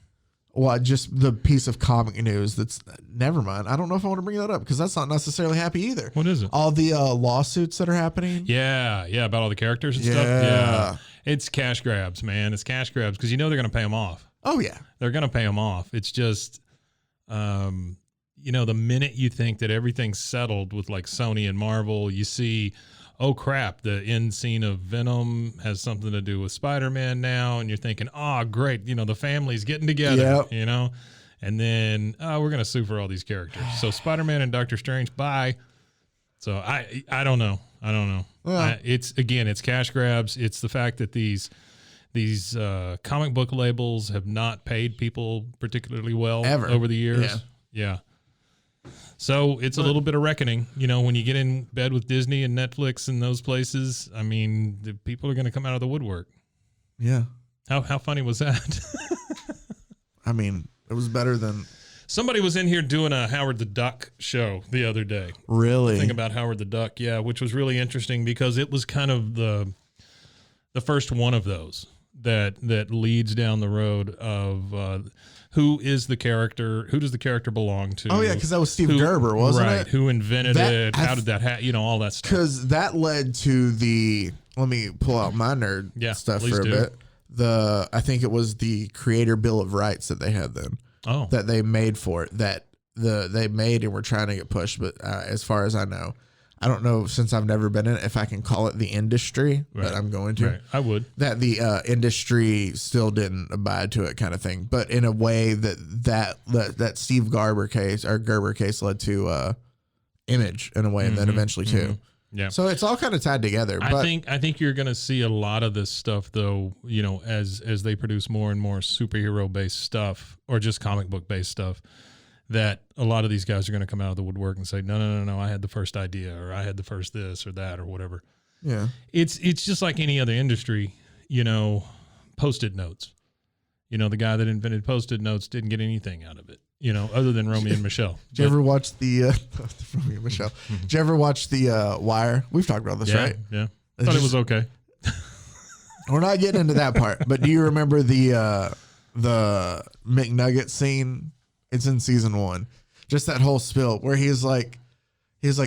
just the piece of comic news that's never mind. I don't know if I want to bring that up because that's not necessarily happy either. What is it? All the lawsuits that are happening. Yeah. About all the characters and stuff. Yeah. It's cash grabs, man. It's cash grabs because they're going to pay them off. Oh, yeah. They're going to pay them off. It's just, you know, the minute you think that everything's settled with like Sony and Marvel, you see, oh crap, the end scene of Venom has something to do with Spider-Man now. And you're thinking, oh, great. You know, the family's getting together, you know, and then, oh, we're going to sue for all these characters. So Spider-Man and Doctor Strange, bye. So I don't know. Well, it's cash grabs. It's the fact that these comic book labels have not paid people particularly well over the years. Yeah. So it's a little bit of reckoning, you know, when you get in bed with Disney and Netflix and those places. I mean, the people are going to come out of the woodwork. Yeah. How funny was that? I mean, it was better than. Somebody was in here doing a Howard the Duck show the other day. Really? Thing about Howard the Duck, yeah, which was really interesting because it was kind of the first one of those that leads down the road of who is the character, who does the character belong to? Oh yeah, because that was Steve Gerber, wasn't it? Right. Who invented it? How did that happen? You know, all that stuff. Because that led to the. Let me pull out my nerd stuff for a bit. I think it was the Creator Bill of Rights that they had then. Oh. That they made for it, that they made and were trying to get pushed. But as far as I know, I don't know, since I've never been in it, if I can call it the industry, but I'm going to. Right. I would. That the industry still didn't abide to it, kind of thing. But in a way that Steve Gerber case led to Image in a way, and then eventually too. Yeah. So it's all kind of tied together. But I think you're going to see a lot of this stuff, though, you know, as they produce more and more superhero based stuff or just comic book based stuff, that a lot of these guys are going to come out of the woodwork and say, no, I had the first idea, or I had the first this or that or whatever. Yeah. It's just like any other industry, you know, Post-it notes. You know, the guy that invented Post-it notes didn't get anything out of it, you know, other than Romeo and Michelle. Did you ever watch the Romeo and Michelle? Did you ever watch the Wire? We've talked about this, right? Yeah. I thought it was okay. We're not getting into that part, but do you remember the McNugget scene? It's in season 1. Just that whole spill where he's like,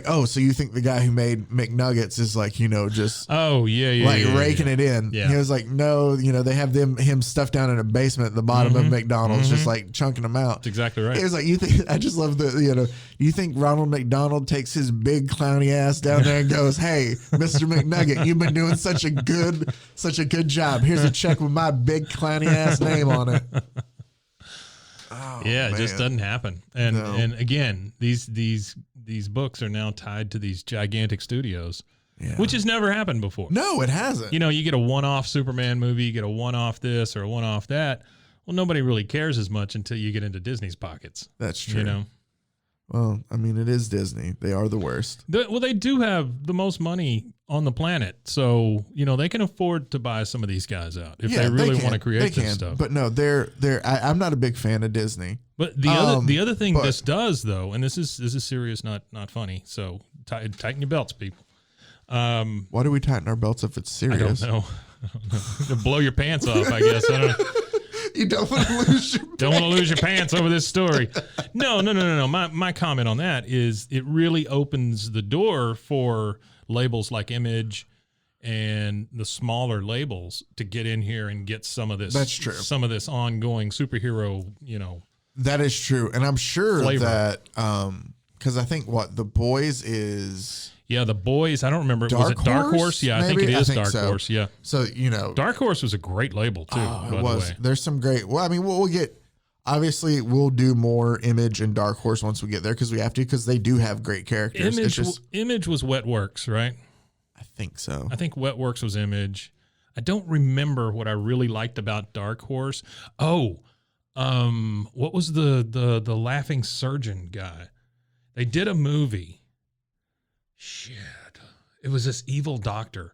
oh, so you think the guy who made McNuggets is like, you know, just raking it in. Yeah. He was like, no, you know, they have him stuffed down in a basement at the bottom of McDonald's, just like chunking them out. That's exactly right. He was like, you think, I just love you think Ronald McDonald takes his big clowny ass down there and goes, hey, Mr. McNugget, you've been doing such a good job. Here's a check with my big clowny ass name on it. Oh, yeah, it just doesn't happen. And again, these books are now tied to these gigantic studios, which has never happened before. No, it hasn't. You know, you get a one-off Superman movie, you get a one-off this or a one-off that. Well, nobody really cares as much until you get into Disney's pockets. That's true. You know? Well, I mean, it is Disney. They are the worst. They do have the most money on the planet. So, you know, they can afford to buy some of these guys out if they really want to create this stuff. But no, I'm not a big fan of Disney. But the other thing this does, though, and this is serious, not funny. So tighten your belts, people. Why do we tighten our belts if it's serious? I don't know. Blow your pants off, I guess. I don't know. You don't want to lose your don't want to lose your pants over this story. No. My comment on that is it really opens the door for labels like Image and the smaller labels to get in here and get some of this. That's true. Some of this ongoing superhero, you know. That is true, and I'm sure flavor. that because I think The Boys is. Yeah, The Boys. I don't remember. Was it Dark Horse? Yeah, maybe? I think it is Dark Horse. Yeah. So, you know. Dark Horse was a great label, too, by the way. There's some great. Well, I mean, we'll get. Obviously, we'll do more Image and Dark Horse once we get there because we have to, because they do have great characters. Image was Wetworks, right? I think so. I think Wetworks was Image. I don't remember what I really liked about Dark Horse. Oh, what was the Laughing Surgeon guy? They did a movie. Shit. It was this evil doctor.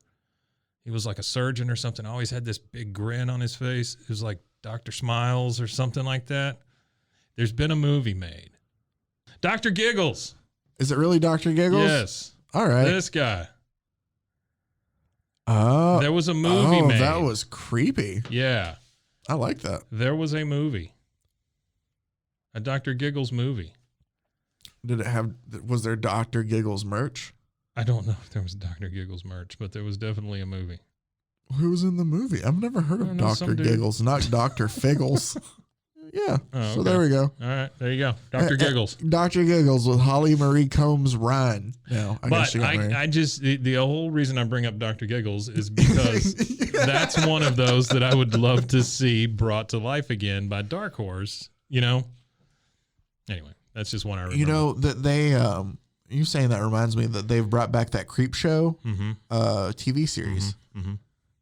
He was like a surgeon or something. Always had this big grin on his face. It was like Dr. Smiles or something like that. There's been a movie made. Dr. Giggles. Is it really Dr. Giggles? Yes. All right. This guy. There was a movie made. That was creepy. Yeah. I like that. There was a movie. A Dr. Giggles movie. Was there Dr. Giggles merch? I don't know if there was Dr. Giggles merch, but there was definitely a movie. Who was in the movie? I've never heard of Dr. Giggles, not Dr. Figgles. Yeah. Oh, So okay. there we go. All right, there you go, Dr. Giggles. Dr. Giggles with Holly Marie Combs Ryan. No, I guess But she got married. I just the whole reason I bring up Dr. Giggles is because that's one of those that I would love to see brought to life again by Dark Horse. You know. Anyway, that's just one I remember. You know that they you saying that reminds me that they've brought back that Creep Show TV series.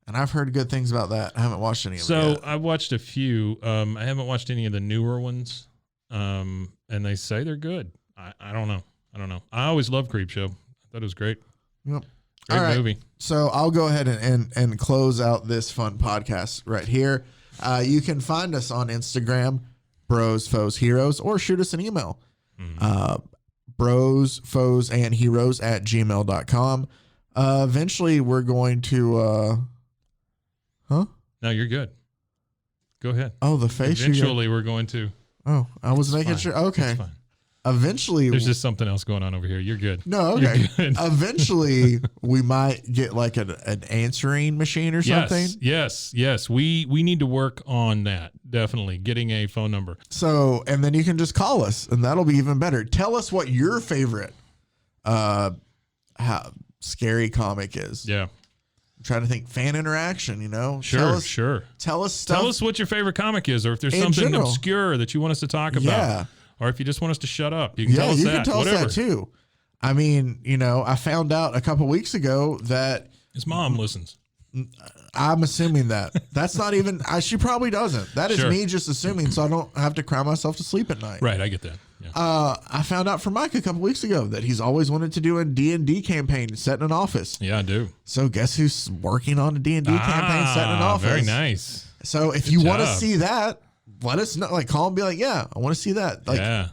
And I've heard good things about that. I haven't watched any of them yet. So I've watched a few. I haven't watched any of the newer ones. And they say they're good. I don't know. I always loved Creep Show. I thought it was great. Yep. Great All right. movie. So I'll go ahead and close out this fun podcast right here. You can find us on Instagram, Bros, Foes, Heroes, or shoot us an email. Bros, Foes, and Heroes @gmail.com. Eventually we're going to No, you're good. Go ahead. Oh, the face. Eventually we're going to. Oh, I was making fine. sure. Okay. It's fine. Eventually, There's just something else going on over here. You're good. no. Okay. You're good. Eventually, we might get like an answering machine or something. Yes. We need to work on that. Definitely getting a phone number. So, and then you can just call us, and that'll be even better. Tell us what your favorite, scary comic is. Yeah. I'm trying to think. Fan interaction. You know. Sure. Tell us stuff. Tell us what your favorite comic is, or if there's In something general. obscure that you want us to talk about. Yeah. Or if you just want us to shut up, you can tell us you that. can tell Whatever. us that too. I mean, you know, I found out a couple weeks ago that His mom listens. I'm assuming that. That's not even. She probably doesn't. That is Sure. me just assuming, so I don't have to cry myself to sleep at night. Right, I get that. Yeah. I found out from Mike a couple weeks ago that he's always wanted to do a D&D campaign set in an office. Yeah, I do. So guess who's working on a D&D campaign set in an office? Very nice. So if Good you want to job. see that, let us know. Like, call and be like, yeah, I want to see that. Like, Yeah.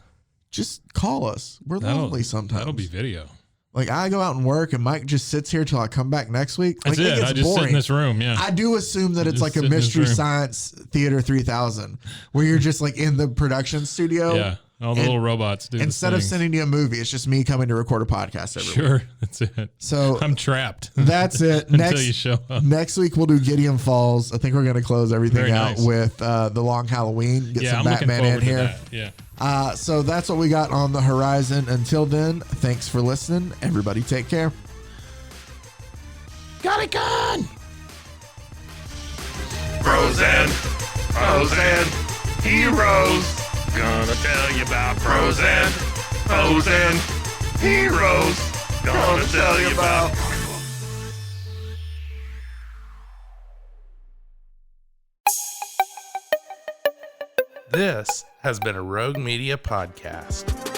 just call us. We're lonely sometimes. That'll be video. Like, I go out and work, and Mike just sits here till I come back next week. That's Like, it. gets I just sit boring. in this room. Yeah. I do assume that it's Just like a sit in this Mystery room. Science Theater 3000, where you're just like in the production studio. Yeah. All the And little robots do. Instead the of things. sending you a movie, it's just me coming to record a podcast every week. Sure. That's it. So I'm trapped. that's it. Until you show up. Next week we'll do Gideon Falls. I think we're going to close everything Very out nice. with the Long Halloween. Get Yeah, some I'm looking Batman in forward to here. that. Yeah. So that's what we got on the horizon. Until then, thanks for listening. Everybody take care. Got it gone. Bros and heroes. Gonna tell you about bros and heroes. Gonna tell you about. This has been a Rogue Media podcast.